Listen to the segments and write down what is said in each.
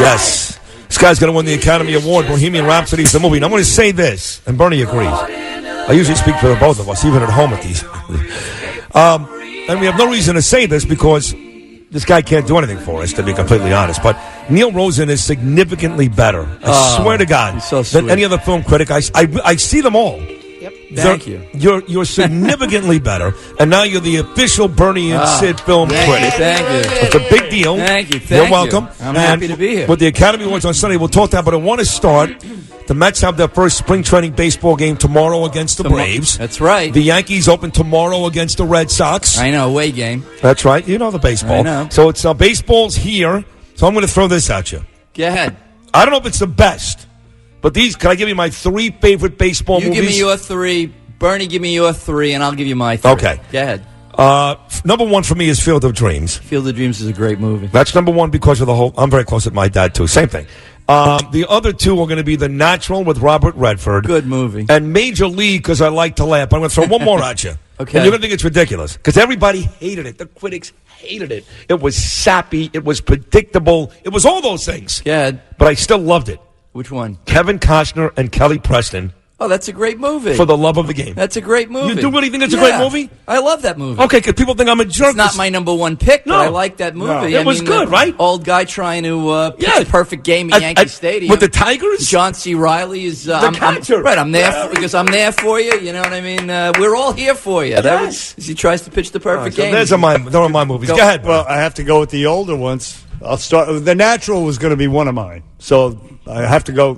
Yes. This guy's going to win the Academy Award. Bohemian Rhapsody is the movie. And I'm going to say this, and Bernie agrees. I usually speak for the both of us, even at home at these. And we have no reason to say this because this guy can't do anything for us, to be completely honest. But Neil Rosen is significantly better, I swear to God, than any other film critic. I see them all. Yep. Thank you. You're significantly better, and now you're the official Bernie and Sid film critic. Thank you. It's a big deal. Thank you. You're welcome. I'm happy to be here. With the Academy Awards on Sunday, we'll talk that, but I want to start. The Mets have their first spring training baseball game tomorrow against the Braves. That's right. The Yankees open tomorrow against the Red Sox. I know, away game. That's right. You know the baseball. I know. So it's baseball's here. So I'm going to throw this at you. Go ahead. I don't know if it's the best, but can I give you my 3 favorite baseball movies? You give me your 3. Bernie, give me your 3, and I'll give you my 3. Okay. Go ahead. Number 1 for me is Field of Dreams. Field of Dreams is a great movie. That's number 1 because of the whole. I'm very close with my dad too. Same thing. The other 2 are going to be The Natural with Robert Redford. Good movie. And Major League because I like to laugh. I'm going to throw one more at you. Okay. And you're going to think it's ridiculous because everybody hated it. The critics hated it. It was sappy. It was predictable. It was all those things. Yeah. But I still loved it. Which one? Kevin Costner and Kelly Preston. Oh, that's a great movie. For the love of the game. That's a great movie. You do really think it's a great movie? I love that movie. Okay, because people think I'm a jerk. It's not my number 1 pick, but I like that movie. No. It was good, right? Old guy trying to pitch a perfect game at Yankee Stadium. With the Tigers? John C. Reilly is... the catcher. Right, I'm there because I'm there for you. You know what I mean? We're all here for you. Yes. He tries to pitch the perfect game. Those are my movies. Go ahead. Well, I have to go with the older ones. I'll start. The Natural was going to be one of mine. So I have to go,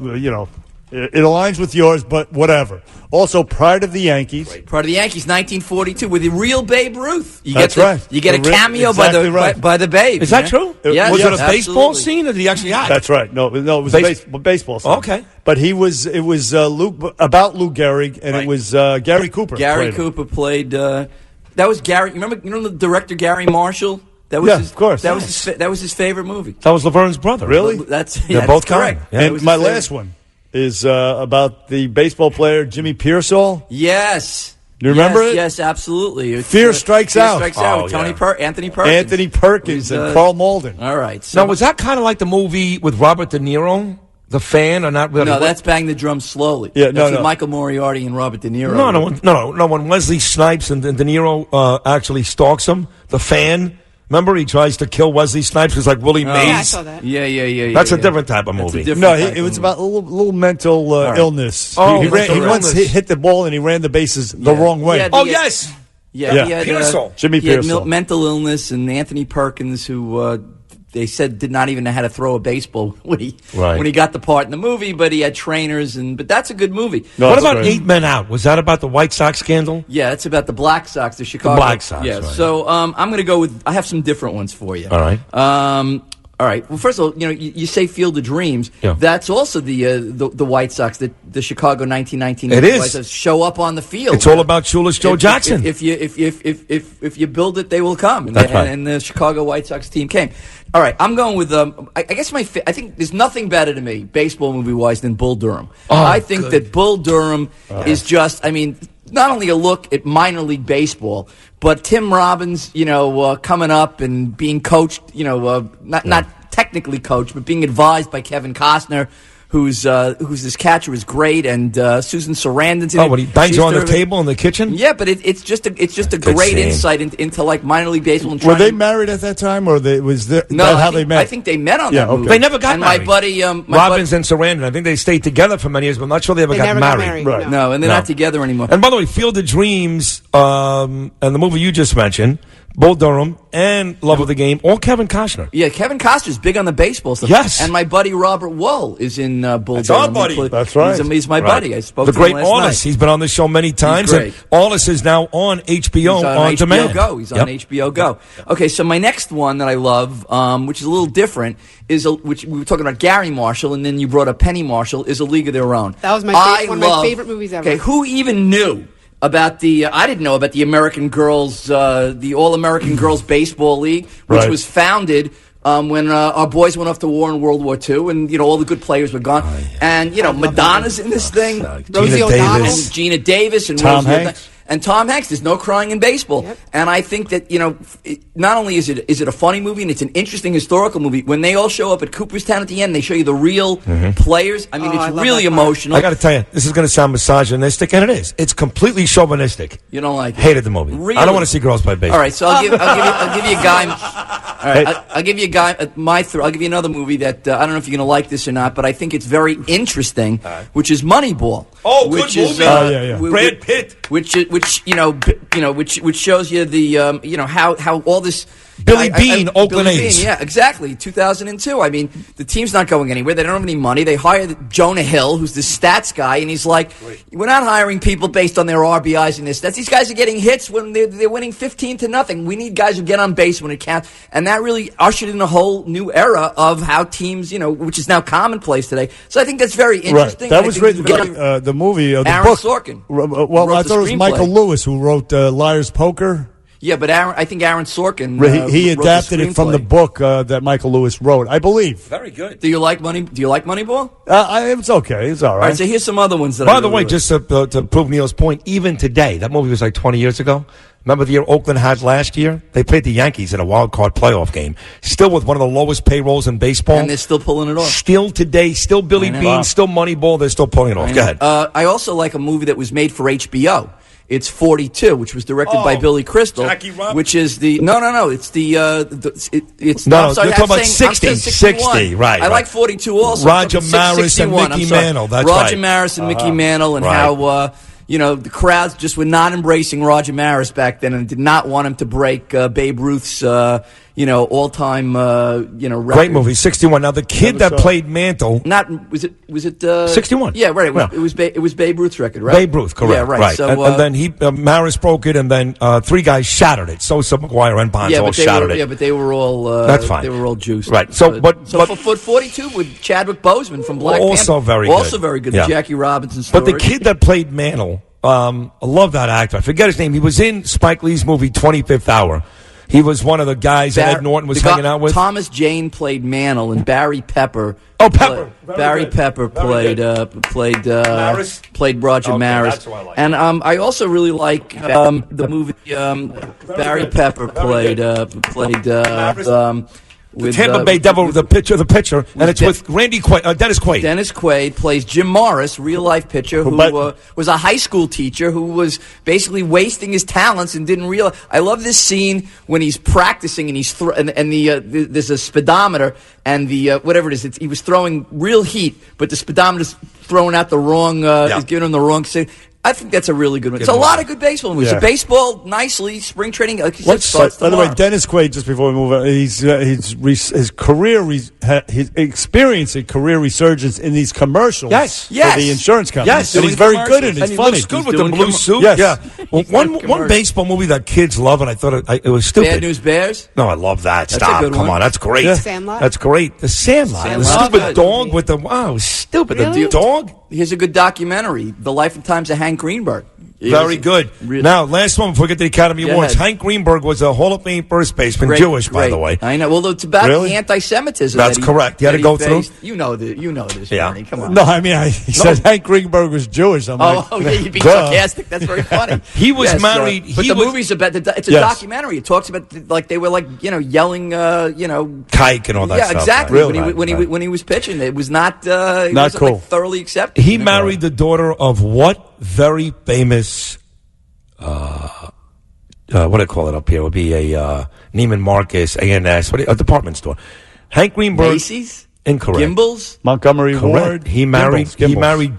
it aligns with yours, but whatever. Also, Pride of the Yankees. Pride of the Yankees, 1942, with the real Babe Ruth. That's right. You get a cameo by the Babe. Is that true? Yes, was it a baseball absolutely. scene, or did he actually act? That's right. No, it was a baseball scene. Okay. But it was about Lou Gehrig, and it was Gary Cooper. Gary Cooper played. That was Gary. Remember the director Gary Marshall? That was of course. That was his favorite movie. That was Laverne's brother. Really? They're both correct. Yeah. And my last one is about the baseball player Jimmy Pearsall. Yes. You remember it? Yes, absolutely. Fear Strikes Out. Fear Strikes Out with Anthony Perkins. Anthony Perkins and Carl Malden. All right. So Now, was that kind of like the movie with Robert De Niro? The Fan, or not really? No, that's Bang the Drum Slowly. Yeah, that's with Michael Moriarty and Robert De Niro. No. When Wesley Snipes and De Niro actually stalks him, The Fan. Remember, he tries to kill Wesley Snipes. It's like Willie Mays. Yeah, I saw that. Yeah. That's a different type of movie. It was about a little mental illness. Oh, he mental once illness. hit the ball and he ran the bases the wrong way. Yes. Yeah. He had, Pearsall. Jimmy Pearsall. Mental illness, and Anthony Perkins, who they said did not even know how to throw a baseball when he got the part in the movie, but he had trainers, but that's a good movie. No, what about 8 Men Out? Was that about the White Sox scandal? Yeah, it's about the Black Sox, the Chicago. The Black Sox, yeah. right. So I'm going to go with. I have some different ones for you. All right. All right. Well, first of all, you say Field of Dreams. Yeah. That's also the White Sox, the Chicago 1919 It is. White Sox show up on the field. It's all about Shoeless Joe Jackson. If you build it, they will come. That's right. And the Chicago White Sox team came. All right, I'm going with. I guess I think there's nothing better to me, baseball movie wise, than Bull Durham. I think that Bull Durham is just. I mean, not only a look at minor league baseball, but Tim Robbins, coming up and being coached, not technically coached, but being advised by Kevin Costner, who's this catcher is great, and Susan Sarandon's in it. When he bangs her on the table in the kitchen? Yeah, but it's just a great insight into like minor league baseball. And were they married at that time, or was that how they met? I think they met on that movie. They never got married. My buddy, Robbins and Sarandon, I think they stayed together for many years, but I'm not sure they ever got married. Right. No, and they're not together anymore. And by the way, Field of Dreams and the movie you just mentioned, Bull Durham and Love of the Game, all Kevin Costner. Yeah, Kevin Costner's big on the baseball stuff. Yes. And my buddy Robert Wull is in Bull That's Durham. our buddy. That's right. He's my buddy. I spoke the to great him last Aulis. night. He's been on this show many times. He's great. And Aulis is now on HBO on demand. He's on HBO Go. Okay, so my next one that I love, which is a little different, which we were talking about Gary Marshall, and then you brought up Penny Marshall, is A League of Their Own. That was one of my favorite movies ever. Okay, who even knew about I didn't know about the American Girls, the All-American Girls Baseball League, which was founded when our boys went off to war in World War II, and all the good players were gone. And Madonna's in this thing, Rosie O'Donnell, and Gina Davis, and Tom Rosie Hanks. And Tom Hanks, there's no crying in baseball. Yep. And I think that, not only is it a funny movie and it's an interesting historical movie, when they all show up at Cooperstown at the end, they show you the real players. I mean, I it's love really that part. emotional. I got to tell you, this is going to sound misogynistic, and it is. It's completely chauvinistic. You don't like it? Hated the movie. Really? I don't want to see girls play baseball. All right, so I'll give you a guy. All right, I'll give you a guy. I'll give you another movie that I don't know if you're going to like this or not, but I think it's very interesting, which is Moneyball. Oh, good which is, movie. Brad Pitt. Which shows you the how all this. Billy Bean, Oakland Billy A's. Bean, yeah, exactly. 2002. I mean, the team's not going anywhere. They don't have any money. They hired Jonah Hill, who's the stats guy, and he's like, we're not hiring people based on their RBIs and their stats. These guys are getting hits when they're winning 15-0. We need guys who get on base when it counts. And that really ushered in a whole new era of how teams, which is now commonplace today. So I think that's very interesting. Right. That was written, the movie, the Aaron book. Sorkin. Well, I thought it was Michael Lewis who wrote Liar's Poker. Yeah, but I think Aaron Sorkin he adapted it from the book that Michael Lewis wrote, I believe. Very good. Do you like Moneyball? It's okay. It's all right. All right, so here's some other ones that By the way, just to prove Neil's point, even today, that movie was like 20 years ago. Remember the year Oakland had last year? They played the Yankees in a wild card playoff game. Still with one of the lowest payrolls in baseball. And they're still pulling it off. Still today, still Billy Bean, still Moneyball, they're still pulling it off. Go ahead. I also like a movie that was made for HBO. It's 42, which was directed by Billy Crystal, Jackie Robinson? which is the no. It's the it's No, I'm sorry, you're talking I'm about saying- I'm 60, saying 61. 60, right, I right. like 42 also. Roger I'm talking Maris and 61, Mickey I'm sorry. Mantle, that's Roger right. Maris and Mickey Mantle, and Right. how the crowds just were not embracing Roger Maris back then and did not want him to break Babe Ruth's all-time record. Great movie, 61. Now, the kid that played Mantle. Was it 61? Yeah, right. Yeah. It was Babe Ruth's record, right? Babe Ruth, correct. Yeah, right. So, and then Maris broke it, and then three guys shattered it. Sosa, McGuire, and Bonds all shattered it. Yeah, but they were all That's fine. They were all juiced. Right. So, but for 42 with Chadwick Boseman from Black also Panther, very good. also very good. Yeah. Jackie Robinson story. But the kid that played Mantle, I love that actor. I forget his name. He was in Spike Lee's movie 25th Hour. He was one of the guys that Ed Norton was hanging out with. Thomas Jane played Mantle, and Barry Pepper. Oh, Pepper. Barry Pepper played Maris? played Roger Maris. That's who I like. And I also really like the movie Barry Pepper played with Tampa Bay Devil, the pitcher, and it's with Dennis Quaid. Dennis Quaid plays Jim Morris, real-life pitcher, who was a high school teacher who was basically wasting his talents and didn't realize. I love this scene when he's practicing and there's a speedometer and whatever it is, he was throwing real heat, but the speedometer's throwing out the wrong, is giving him the wrong signal. I think that's a really good one. It's a lot of good baseball movies. Yeah. So baseball, nicely, spring training. Like you said, By the way, tomorrow. Dennis Quaid, just before we move on, his career, his experience in career resurgence in these commercials Yes. for the insurance company. Yes. And he's very good in it. And It's he funny. looks good with doing the blue suit. Yes. Yeah. Well, one baseball movie that kids love, and I thought it was stupid. Bad News Bears. No, I love that. That's a Stop. good Come one. on. That's great. Yeah. Sandlot? That's great. The Sandlot. The Sandlot. stupid Good. dog with the, wow, stupid. Really? The dog? Here's a good documentary, The Life and Times of Hank Greenberg. Very good. Really- Now, last one before we get to the Academy Go Awards. ahead. Hank Greenberg was a Hall of Fame first baseman, Great, Jewish, by great. the way. I know. Well, it's about Really? the anti-Semitism. That's correct. You had to go through? You know this, Yeah. Bernie. Come on. No, I mean, he said Hank Greenberg was Jewish. I'm like, Oh, yeah, you'd be duh. sarcastic. That's very funny. He was married- But he the was- movie's about it's a Yes. documentary. It talks about like they were like yelling Kike and all that yeah, stuff. exactly. Right. When he was pitching, it was not it Not wasn't, cool. like, thoroughly accepted. He married the daughter of what very famous, what do I call it up here? It would be a Neiman Marcus, A&S, a department store. Hank Greenberg. Macy's? Incorrect. Gimbals? Montgomery Correct. Ward. He married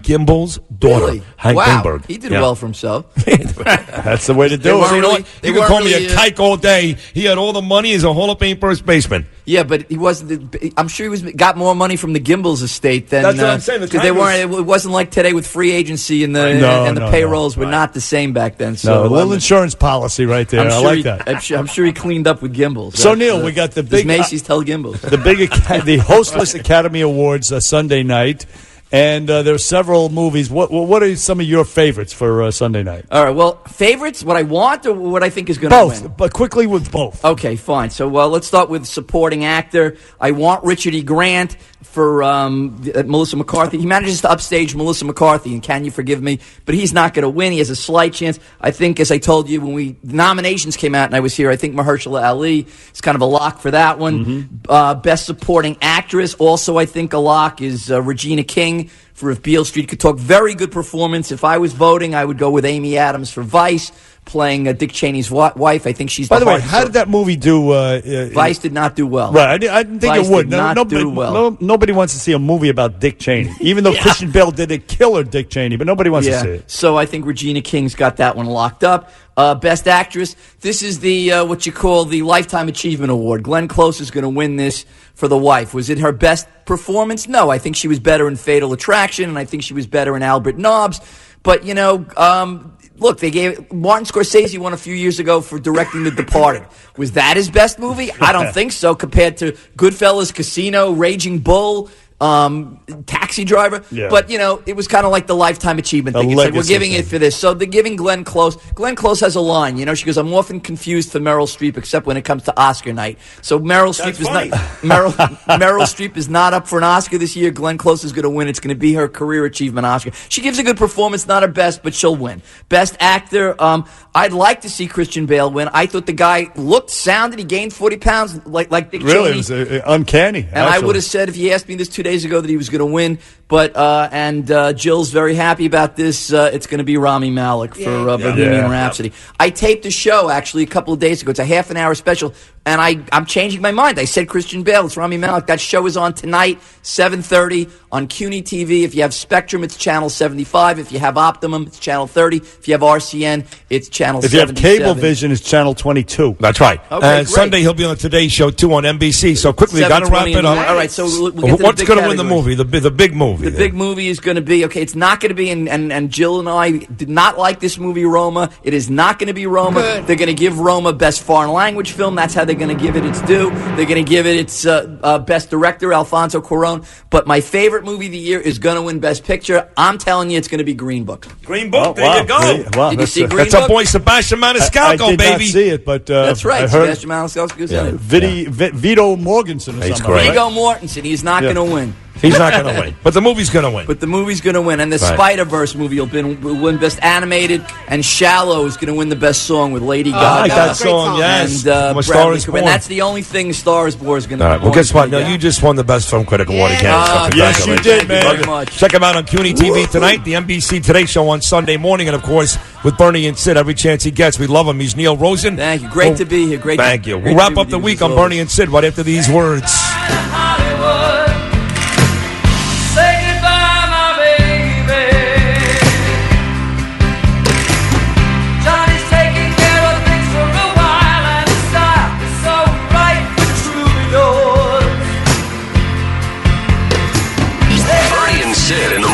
Gimbel's daughter, Really? Hank wow. Greenberg. He did Yeah. well for himself. That's the way to They do weren't it. You know really- what? they You can weren't call me really, a kike all day. He had all the money. He's a Hall of Fame first baseman. Yeah, but he wasn't. I'm sure he got more money from the Gimbals estate than. That's what I'm saying. The Because they time weren't. It wasn't like today with free agency and the No, payrolls were Right. not the same back then. No, So a little insurance policy right there. I'm I sure like he, that. I'm sure he cleaned up with Gimbals. So, Neil, we got the does big Macy's tell Gimbals. the hostless Academy Awards Sunday night, And there are several movies. What are some of your favorites for Sunday night? All right. Well, favorites, what I want or what I think is going to win? Both, but quickly with both. Okay, fine. So let's start with supporting actor. I want Richard E. Grant for Melissa McCarthy. He manages to upstage Melissa McCarthy, and Can You Forgive Me? But he's not going to win. He has a slight chance. I think, as I told you, when the nominations came out and I was here, I think Mahershala Ali is kind of a lock for that one. Best supporting actress, also I think a lock, is Regina King for If Beale Street Could Talk. Very good performance. If I was voting, I would go with Amy Adams for Vice, playing Dick Cheney's wife. I think she's. By the way, how did that movie do? Vice did not do well. Right, I didn't think Vice it would. Did not do well. Nobody wants to see a movie about Dick Cheney, even though Christian Bale did a killer Dick Cheney, but nobody wants to see it. So I think Regina King's got that one locked up. Best actress. This is the what you call the Lifetime Achievement Award. Glenn Close is going to win this for The Wife. Was it her best performance? No, I think she was better in Fatal Attraction, and I think she was better in Albert Nobbs. But look, they gave Martin Scorsese one a few years ago for directing The Departed. Was that his best movie? I don't think so. Compared to Goodfellas, Casino, Raging Bull, Taxi Driver. Yeah. But it was kind of like the Lifetime Achievement thing. It's like, we're giving it for this. So they're giving Glenn Close. Glenn Close has a line. She goes, "I'm often confused for Meryl Streep, except when it comes to Oscar night." So Meryl Streep is not Meryl Streep is not up for an Oscar this year. Glenn Close is going to win. It's going to be her career achievement Oscar. She gives a good performance, not her best, but she'll win. Best actor. I'd like to see Christian Bale win. I thought the guy looked, sounded, he gained 40 pounds like Dick Cheney. Really, it was uncanny. And I would have said, if you asked me this 2 days ago, that he was going to win. But Jill's very happy about this. It's going to be Rami Malek for Bohemian Rhapsody. I taped a show actually a couple of days ago. It's a half-an-hour special, and I'm changing my mind. I said Christian Bale. It's Rami Malek. That show is on tonight, 7:30 on CUNY TV. If you have Spectrum, it's channel 75. If you have Optimum, it's channel 30. If you have RCN, it's channel 77. If you have Cablevision, it's channel 22. That's right. Okay, Sunday he'll be on Today Show too on NBC. So quickly, got to wrap it up. All right. So we'll get to what's going to win the movie? The big movie. The big movie is going to be, it's not going to be, and Jill and I did not like this movie, Roma. It is not going to be Roma. Good. They're going to give Roma Best Foreign Language Film. That's how they're going to give it its due. They're going to give it its Best Director, Alfonso Cuarón. But my favorite movie of the year is going to win Best Picture. I'm telling you, it's going to be Green Book. Green Book, there you go. Wow, did you see Green Book? That's our boy Sebastian Maniscalco, I did baby. not see it, but That's right. I heard Sebastian Maniscalco's in it. Vito Mortensen or He's something. great. Viggo Mortensen. He's not going to win. He's not going to win. But the movie's going to win. But the movie's going to win. And the Spider-Verse movie will win Best Animated. And Shallow is going to win the Best Song with Lady Gaga. I like that Great song, song. yes. And Star is Born. And that's the only thing Star is Born is going to All right. Well, guess what? No, you just won the Best Film Critic Award Yeah. again. So Yes, you congratulations. did, man. Thank you very much. Check him out on CUNY TV tonight, the NBC Today Show on Sunday morning, and of course with Bernie and Sid every chance he gets. We love him. He's Neil Rosen. Thank you. Great to be here. Thank you. Great We'll to wrap be up with the you week as on Bernie and Sid right after these words. Sid and